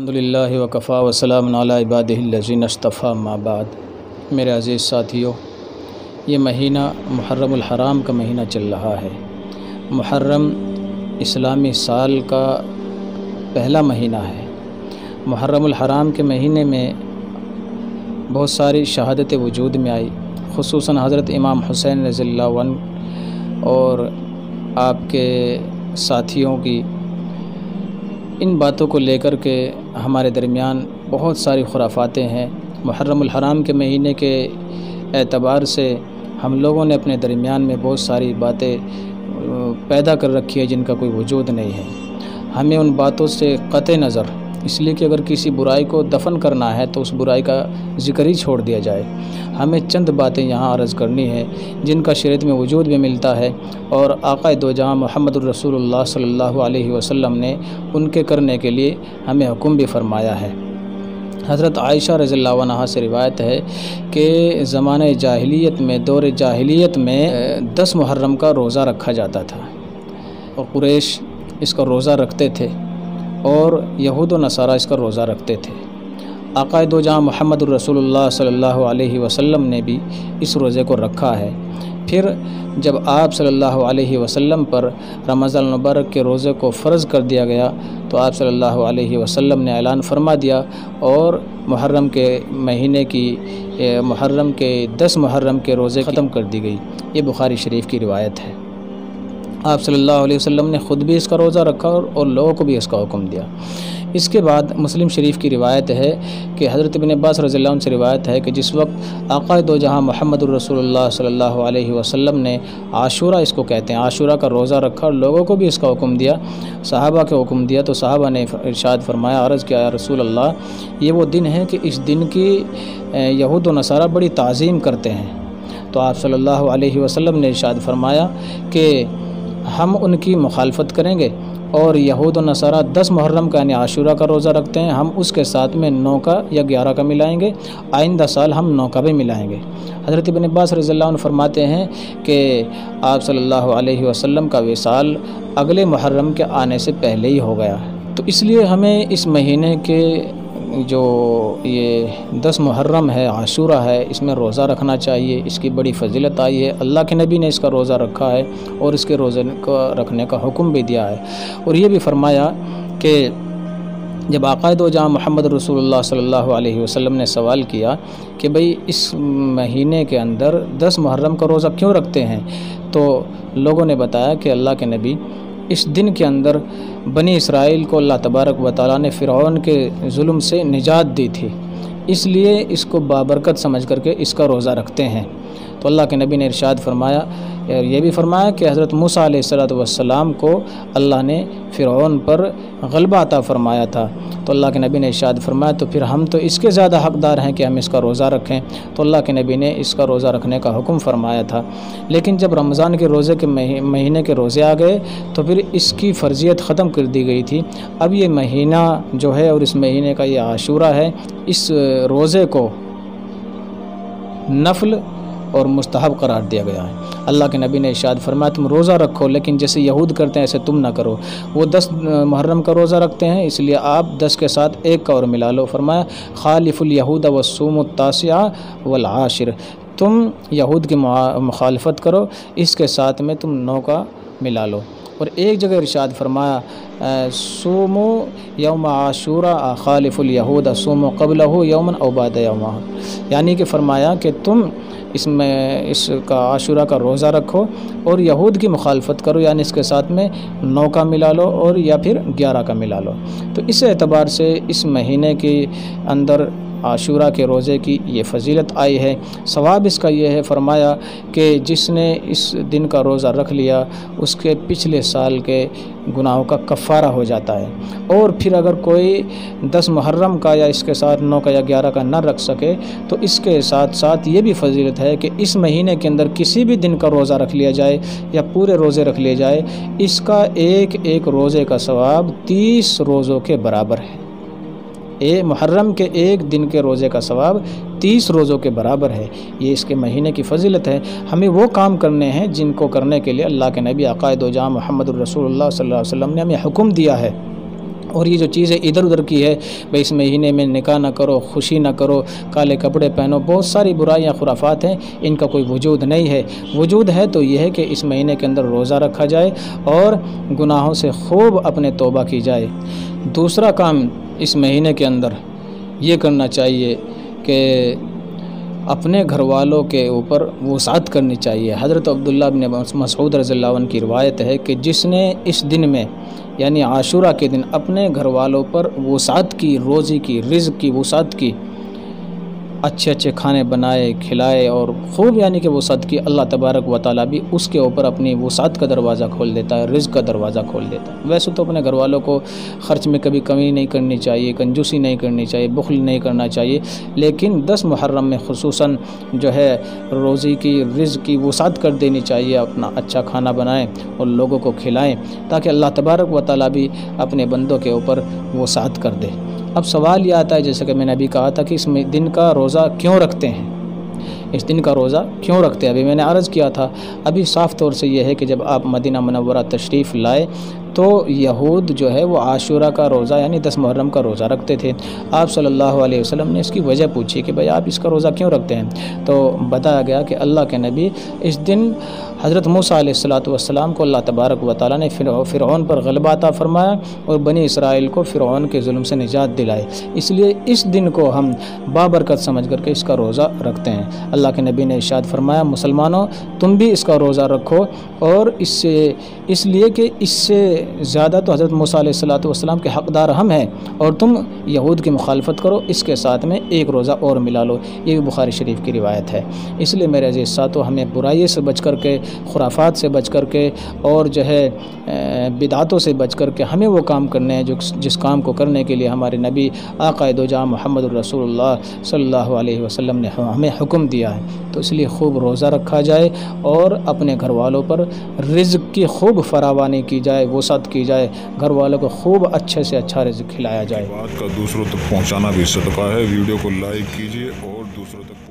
الحمدللہ وکفا وسلام علی عبادہ الذین اصطفیٰ اما بعد۔ میرے عزیز ساتھیو، یہ مہینہ محرم الحرام کا مہینہ چل رہا ہے۔ محرم اسلامی سال کا پہلا مہینہ ہے۔ محرم الحرام کے مہینے میں بہت ساری شہادتیں وجود میں آئی، خصوصاً حضرت امام حسین رضی اللہ عنہ اور آپ کے ساتھیوں کی ان باتوں کو لے کر کے ہمارے درمیان بہت ساری خرافاتیں ہیں۔ محرم الحرام کے مہینے کے اعتبار سے ہم لوگوں نے اپنے درمیان میں بہت ساری باتیں پیدا کر رکھی ہے جن کا کوئی وجود نہیں ہے۔ ہمیں ان باتوں سے قطع نظر، اس لیے کہ اگر کسی برائی کو دفن کرنا ہے تو اس برائی کا ذکر ہی چھوڑ دیا جائے۔ ہمیں چند باتیں یہاں عرض کرنی ہے جن کا شریعت میں وجود بھی ملتا ہے، اور آقا دو جہاں محمد الرسول اللہ صلی اللہ علیہ وسلم نے ان کے کرنے کے لیے ہمیں حکم بھی فرمایا ہے۔ حضرت عائشہ رضی اللہ عنہا سے روایت ہے کہ زمانہ جاہلیت میں، دور جاہلیت میں 10 محرم کا روزہ رکھا جاتا تھا، اور قریش اس کا روزہ رکھتے تھے اور یہود و نصارہ اس کا روزہ رکھتے تھے۔ آقا دو جہاں محمد الرسول اللہ صلی اللہ علیہ وسلم نے بھی اس روزے کو رکھا ہے۔ پھر جب آپ صلی اللہ علیہ وسلم پر رمضان المبارک کے روزے کو فرض کر دیا گیا تو آپ صلی اللہ علیہ وسلم نے اعلان فرما دیا، اور محرم کے مہینے کی محرم کے 10 محرم کے روزے ختم کر دی گئی۔ یہ بخاری شریف کی روایت ہے۔ آپ صلی اللہ علیہ وسلم نے خود بھی اس کا روزہ رکھا اور لوگوں کو بھی اس کا حکم دیا۔ اس کے بعد مسلم شریف کی روایت ہے کہ حضرت ابن عباس رضی اللہ عنہ سے روایت ہے کہ جس وقت آقا دو جہاں محمد الرسول اللہ صلی اللہ علیہ وسلم نے عاشورہ، اس کو کہتے ہیں، عاشورہ کا روزہ رکھا اور لوگوں کو بھی اس کا حکم دیا، صحابہ کے حکم دیا، تو صحابہ نے ارشاد فرمایا، عرض کیا، یا رسول اللہ، یہ وہ دن ہے کہ اس دن کی یہود و نصارہ بڑی تعظیم کرتے ہیں۔ تو آپ صلی اللہ علیہ وسلم نے ارشاد فرمایا کہ ہم ان کی مخالفت کریں گے، اور یہود و نصارہ 10 محرم کا یعنی عاشورہ کا روزہ رکھتے ہیں، ہم اس کے ساتھ میں 9 کا یا 11 کا ملائیں گے، آئندہ سال ہم 9 کا بھی ملائیں گے۔ حضرت ابن عباس رضی اللہ عنہ فرماتے ہیں کہ آپ صلی اللہ علیہ وسلم کا وصال اگلے محرم کے آنے سے پہلے ہی ہو گیا۔ تو اس لیے ہمیں اس مہینے کے جو یہ 10 محرم ہے، عاشورہ ہے، اس میں روزہ رکھنا چاہیے۔ اس کی بڑی فضیلت آئی ہے، اللہ کے نبی نے اس کا روزہ رکھا ہے اور اس کے روزے کو رکھنے کا حکم بھی دیا ہے، اور یہ بھی فرمایا کہ جب آقا دو جہاں محمد رسول اللہ صلی اللہ علیہ وسلم نے سوال کیا کہ بھئی اس مہینے کے اندر 10 محرم کا روزہ کیوں رکھتے ہیں، تو لوگوں نے بتایا کہ اللہ کے نبی، اس دن کے اندر بنی اسرائیل کو اللہ تبارک و تعالیٰ نے فرعون کے ظلم سے نجات دی تھی، اس لیے اس کو بابرکت سمجھ کر کے اس کا روزہ رکھتے ہیں۔ تو اللہ کے نبی نے ارشاد فرمایا، یہ بھی فرمایا کہ حضرت موسیٰ علیہ السلام کو اللہ نے فرعون پر غلبہ عطا فرمایا تھا، تو اللہ کے نبی نے ارشاد فرمایا تو پھر ہم تو اس کے زیادہ حقدار ہیں کہ ہم اس کا روزہ رکھیں، تو اللہ کے نبی نے اس کا روزہ رکھنے کا حکم فرمایا تھا۔ لیکن جب رمضان کے روزے کے مہینے کے روزے آ گئے تو پھر اس کی فرضیت ختم کر دی گئی تھی۔ اب یہ مہینہ جو ہے اور اس مہینے کا یہ عاشورہ ہے، اس روزے کو نفل اور مستحب قرار دیا گیا ہے۔ اللہ کے نبی نے ارشاد فرمایا تم روزہ رکھو، لیکن جیسے یہود کرتے ہیں ایسے تم نہ کرو۔ وہ 10 محرم کا روزہ رکھتے ہیں، اس لیے آپ 10 کے ساتھ 1 کا اور ملا لو۔ فرمایا خالف الیہود والصوموا التاسع والعاشر، تم یہود کی مخالفت کرو، اس کے ساتھ میں تم 9 کا ملا لو۔ اور ایک جگہ ارشاد فرمایا صوموا یوم عاشورہ خالف الیہود صوموا قبلہ یوما او بعد یوما، یعنی کہ فرمایا کہ تم اس کا عاشورہ کا روزہ رکھو اور یہود کی مخالفت کرو، یعنی اس کے ساتھ میں 9 کا ملا لو اور یا پھر 11 کا ملا لو۔ تو اس اعتبار سے اس مہینے کے اندر عاشورہ کے روزے کی یہ فضیلت آئی ہے۔ ثواب اس کا یہ ہے، فرمایا کہ جس نے اس دن کا روزہ رکھ لیا اس کے پچھلے سال کے گناہوں کا کفارہ ہو جاتا ہے، اور پھر اگر کوئی 10 محرم کا یا اس کے ساتھ 9 کا یا 11 کا نہ رکھ سکے تو اس کے ساتھ ساتھ یہ بھی فضیلت ہے کہ اس مہینے کے اندر کسی بھی دن کا روزہ رکھ لیا جائے یا پورے روزے رکھ لیے جائے، اس کا ایک روزے کا ثواب 30 روزوں کے برابر ہے۔ محرم کے 1 دن کے روزے کا ثواب 30 روزوں کے برابر ہے۔ یہ اس کے مہینے کی فضیلت ہے۔ ہمیں وہ کام کرنے ہیں جن کو کرنے کے لیے اللہ کے نبی آقا دو جہاں محمد الرسول اللہ صلی اللہ علیہ وسلم نے ہمیں حکم دیا ہے، اور یہ جو چیزیں ادھر ادھر کی ہے بھئی اس مہینے میں نکاح نہ کرو، خوشی نہ کرو، کالے کپڑے پہنو، بہت ساری برائیاں خرافات ہیں، ان کا کوئی وجود نہیں ہے۔ وجود ہے تو یہ ہے کہ اس مہینے کے اندر روزہ رکھا جائے اور گناہوں سے خوب اپنے توبہ کی جائے۔ دوسرا کام اس مہینے کے اندر یہ کرنا چاہیے کہ اپنے گھر والوں کے اوپر وسعت کرنی چاہیے۔ حضرت عبداللہ بن مسعود رضی اللہ عنہ کی روایت ہے کہ جس نے اس دن میں یعنی عاشورہ کے دن اپنے گھر والوں پر وسعت کی، روزی کی، رزق کی وسعت کی، اچھے اچھے کھانے بنائے کھلائے اور خوب یعنی کہ وسعت کی، اللہ تبارک و تعالیٰ بھی اس کے اوپر اپنی وسعت کا دروازہ کھول دیتا ہے، رزق کا دروازہ کھول دیتا ہے۔ ویسے تو اپنے گھر والوں کو خرچ میں کبھی کمی نہیں کرنی چاہیے، کنجوسی نہیں کرنی چاہیے، بخل نہیں کرنا چاہیے، لیکن 10 محرم میں خصوصاً جو ہے روزی کی، رزق کی وسعت کر دینی چاہیے، اپنا اچھا کھانا بنائیں اور لوگوں کو کھلائیں تاکہ اللہ تبارک و تعالیٰ بھی اپنے بندوں کے اوپر وسعت کر دے۔ اب سوال یہ آتا ہے جیسے کہ میں نے ابھی کہا تھا کہ اس دن کا روزہ کیوں رکھتے ہیں، اس دن کا روزہ کیوں رکھتے ہیں؟ ابھی میں نے عرض کیا تھا، ابھی صاف طور سے یہ ہے کہ جب آپ مدینہ منورہ تشریف لائے تو یہود جو ہے وہ عاشورہ کا روزہ یعنی 10 محرم کا روزہ رکھتے تھے۔ آپ صلی اللہ علیہ وسلم نے اس کی وجہ پوچھی کہ بھائی آپ اس کا روزہ کیوں رکھتے ہیں؟ تو بتایا گیا کہ اللہ کے نبی اس دن حضرت موسیٰ علیہ السلام کو اللہ تبارک و تعالیٰ نے فرعون پر غلبہ عطا فرمایا اور بنی اسرائیل کو فرعون کے ظلم سے نجات دلائے، اس لیے اس دن کو ہم بابرکت سمجھ کر کے اس کا روزہ رکھتے ہیں۔ اللہ کے نبی نے ارشاد فرمایا مسلمانوں تم بھی اس کا روزہ رکھو، اور اس لیے کہ اس سے زیادہ تو حضرت موسیٰ علیہ السلام کے حقدار ہم ہیں، اور تم یہود کی مخالفت کرو، اس کے ساتھ میں ایک روزہ اور ملا لو۔ یہ بھی بخاری شریف کی روایت ہے۔ اس لیے میرے عزیز ساتھو ہمیں برائی سے بچ کر کے، خرافات سے بچ کر کے اور جو ہے بدعتوں سے بچ کر کے ہمیں وہ کام کرنے ہیں جس کام کو کرنے کے لیے ہمارے نبی آقا دو جہاں محمد الرسول اللہ صلی اللہ علیہ وسلم نے ہمیں حکم دیا ہے۔ تو اس لیے خوب روزہ رکھا جائے اور اپنے گھر والوں پر رزق کی خوب فراوانی کی جائے، وسعت کی جائے، گھر والوں کو خوب اچھے سے اچھا رزق کھلایا جائے۔ بات کا دوسروں تک پہنچانا بھی صدقہ ہے۔ ویڈیو کو لائک کیجیے اور دوسروں تک